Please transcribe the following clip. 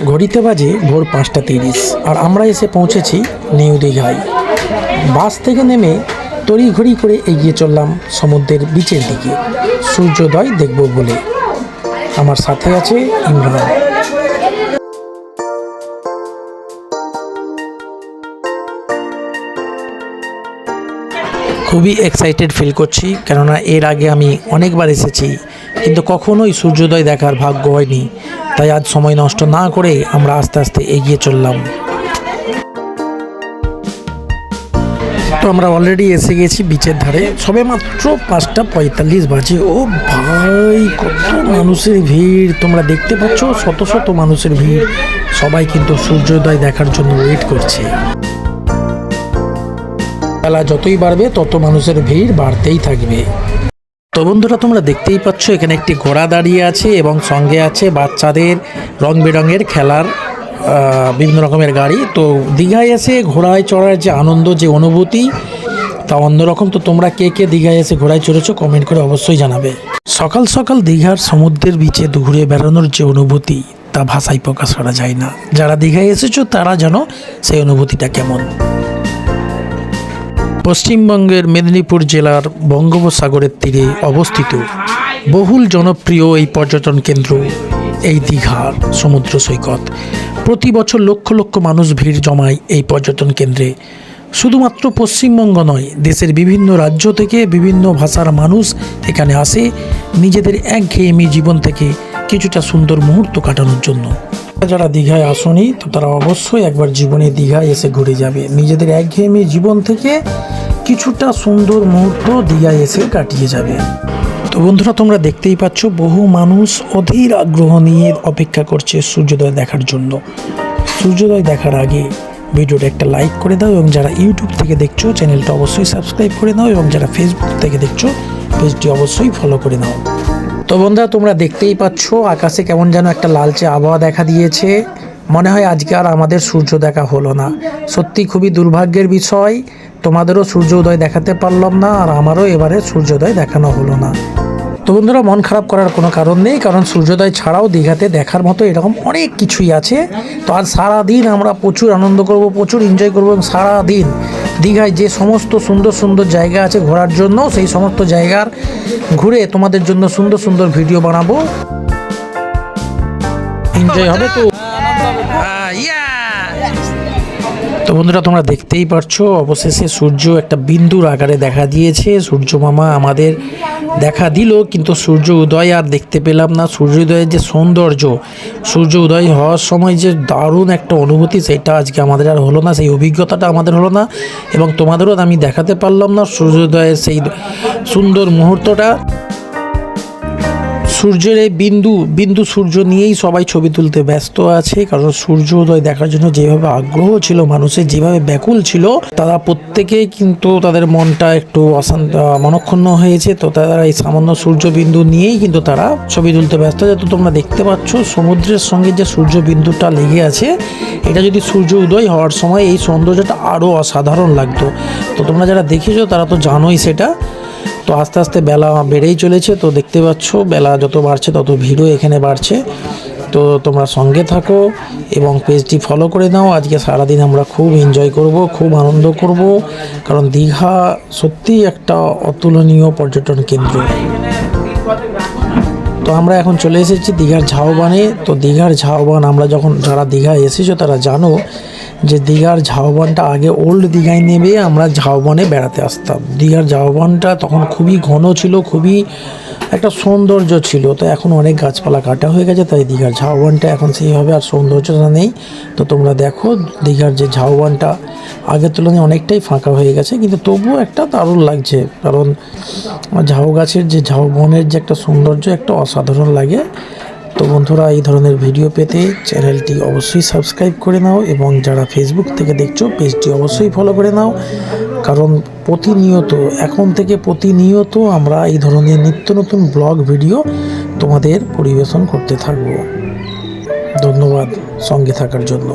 ঘড়িতে বাজে ভোর 5:30 আর আমরা এসে পৌঁছেছি নিউ দীঘায়। বাস থেকে নেমে তড়িঘড়ি করে এগিয়ে চললাম সমুদ্রের বিচের দিকে সূর্যোদয় দেখব বলে। আমার সাথে আছে ইমরান। খুবই এক্সাইটেড ফিল করছি, কেননা এর আগে আমি অনেকবার এসেছি কিন্তু কখনোই সূর্যোদয় দেখার ভাগ্য হয়নি। তাই আজ সময় নষ্ট না করে আমরা আস্তে আস্তে এগিয়ে চললাম। তো আমরা অলরেডি এসে গেছি বিচের ধারে, সবে মাত্র 5:45 বাজে। ও ভাই, কত মানুষের ভিড়! তোমরা দেখতে পাচ্ছ শত শত মানুষের ভিড়। সবাই কিন্তু সূর্যোদয় দেখার জন্য ওয়েট করছে। বেলা যতই বাড়বে তত মানুষের ভিড় বাড়তেই থাকবে। তো বন্ধুরা, তোমরা দেখতেই পাচ্ছ এখানে একটি ঘোড়া দাঁড়িয়ে আছে এবং সঙ্গে আছে বাচ্চাদের রং বেরঙের খেলার বিভিন্ন রকমের গাড়ি। তো দীঘায় এসে ঘোড়ায় চড়ার যে আনন্দ, যে অনুভূতি, তা অন্যরকম। তো তোমরা কে কে দীঘায় এসে ঘোড়ায় চড়েছো কমেন্ট করে অবশ্যই জানাবে। সকাল সকাল দীঘার সমুদ্রের বিচে ঘুরে বেড়ানোর যে অনুভূতি, তা ভাষায় প্রকাশ করা যায় না। যারা দীঘায় এসেছো তারা জানো সেই অনুভূতিটা কেমন। পশ্চিমবঙ্গের মেদিনীপুর জেলার বঙ্গোপসাগরের তীরে অবস্থিত বহুল জনপ্রিয় এই পর্যটন কেন্দ্র এই দীঘার সমুদ্র সৈকত। প্রতি বছর লক্ষ লক্ষ মানুষ ভিড় জমায় এই পর্যটন কেন্দ্রে। শুধুমাত্র পশ্চিমবঙ্গ নয়, দেশের বিভিন্ন রাজ্য থেকে বিভিন্ন ভাষার মানুষ এখানে আসে নিজেদের একঘেয়েমি জীবন থেকে কিছুটা সুন্দর মুহূর্ত কাটানোর জন্য। যারা দীঘায় আসেনি তো তারা অবশ্যই একবার জীবনে দীঘায় এসে ঘুরে যাবে। নিজেদের একঘেয়েমি জীবন থেকে কিছুটা সুন্দর মুহূর্ত দীঘায় এসে কাটিয়ে যাবে। তো বন্ধুরা, তোমরা দেখতেই পাচ্ছ বহু মানুষ অধীর আগ্রহ নিয়ে অপেক্ষা করছে সূর্যোদয় দেখার জন্য। সূর্যোদয় দেখার আগে ভিডিওটা একটা লাইক করে দাও এবং যারা ইউটিউব থেকে দেখছো চ্যানেলটা অবশ্যই সাবস্ক্রাইব করে নাও এবং যারা ফেসবুক থেকে দেখছো পেজটি অবশ্যই ফলো করে নাও। তো বন্ধুরা, তোমরা দেখতেই পাচ্ছ আকাশে কেমন যেন একটা লালচে আবহাওয়া দেখা দিয়েছে। মনে হয় আজকে আর আমাদের সূর্য দেখা হলো না। সত্যি খুবই দুর্ভাগ্যের বিষয়। তোমাদেরও সূর্য উদয় দেখাতে পারলাম না আর আমারও এবারে সূর্যোদয় দেখানো হলো না। তো বন্ধুরা, মন খারাপ করার কোনো কারণ নেই, কারণ সূর্যোদয় ছাড়াও দীঘাতে দেখার মতো এরকম অনেক কিছুই আছে। তো আজ সারাদিন আমরা প্রচুর আনন্দ করব, প্রচুর এনজয় করবো এবং সারাদিন দীঘায় যে সমস্ত সুন্দর সুন্দর জায়গা আছে ঘোরার জন্য, সেই সমস্ত জায়গার ঘুরে তোমাদের জন্য সুন্দর সুন্দর ভিডিও বানাবো। এনজয় হবে তো। তো বন্ধুরা, তোমরা দেখতেই পারছো অবশেষে সূর্য একটা বিন্দুর আকারে দেখা দিয়েছে। সূর্য মামা আমাদের দেখা দিল, কিন্তু সূর্য উদয় আর দেখতে পেলাম না। সূর্যোদয়ের যে সৌন্দর্য, সূর্য উদয় হওয়ার সময় যে দারুণ একটা অনুভূতি, সেটা আজকে আমাদের আর হলো না, সেই অভিজ্ঞতাটা আমাদের হলো না এবং তোমাদেরও আমি দেখাতে পারলাম না সূর্যোদয়ের সেই সুন্দর মুহূর্তটা। সূর্যের এই বিন্দু সূর্য নিয়েই সবাই ছবি তুলতে ব্যস্ত আছে, কারণ সূর্য উদয় দেখার জন্য যেভাবে আগ্রহ ছিল মানুষের, যেভাবে ব্যাকুল ছিল, তারা প্রত্যেকেই কিন্তু তাদের মনটা একটু মনক্ষুণ্ণ হয়েছে। তো তারা এই সামান্য সূর্য বিন্দু নিয়েই কিন্তু তারা ছবি তুলতে ব্যস্ত আছে। তো তোমরা দেখতে পাচ্ছ সমুদ্রের সঙ্গে যে সূর্য বিন্দুটা লেগে আছে, এটা যদি সূর্য উদয় হওয়ার সময় এই সৌন্দর্যটা আরও অসাধারণ লাগতো। তো তোমরা যারা দেখেছো তারা তো জানোই সেটা। তো আস্তে আস্তে বেলা বেড়েই চলেছে। তো দেখতে পাচ্ছ বেলা যত বাড়ছে তত ভিড়ও এখানে বাড়ছে। তো তোমরা সঙ্গে থাকো এবং পেজটি ফলো করে নাও। আজকে সারাদিন আমরা খুব এনজয় করব, খুব আনন্দ করব, কারণ দীঘা সত্যিই একটা অতুলনীয় পর্যটন কেন্দ্র। তো আমরা এখন চলে এসেছি দীঘার ঝাউবনে। তো দীঘার ঝাউবন, আমরা যখন যারা দীঘা এসেছো তারা জানো যে দীঘার ঝাউবনটা আগে ওল্ড দীঘায় নেমে আমরা ঝাউবনে বেড়াতে আসতাম। দীঘার ঝাউবনটা তখন খুবই ঘন ছিল, খুবই একটা সৌন্দর্য ছিল। তো এখন অনেক গাছপালা কাটা হয়ে গেছে, তাই দীঘার ঝাউবনটা এখন সেইভাবে আর সৌন্দর্যটা নেই। তো তোমরা দেখো দীঘার যে ঝাউবনটা আগের তুলনায় অনেকটাই ফাঁকা হয়ে গেছে, কিন্তু তবুও একটা দারুণ লাগছে, কারণ ঝাউ গাছের যে ঝাউবনের যে একটা সৌন্দর্য একটা অসাধারণ লাগে। তো বন্ধুরা, এই ধরনের ভিডিও পেতে চ্যানেলটি অবশ্যই সাবস্ক্রাইব করে নাও এবং যারা ফেসবুক থেকে দেখছো পেজটি অবশ্যই ফলো করে নাও, কারণ প্রতিনিয়ত এখন থেকে প্রতিনিয়ত আমরা এই ধরনের নিত্য নতুন ব্লগ ভিডিও তোমাদের পরিবেশন করতে থাকব। ধন্যবাদ সঙ্গে থাকার জন্য।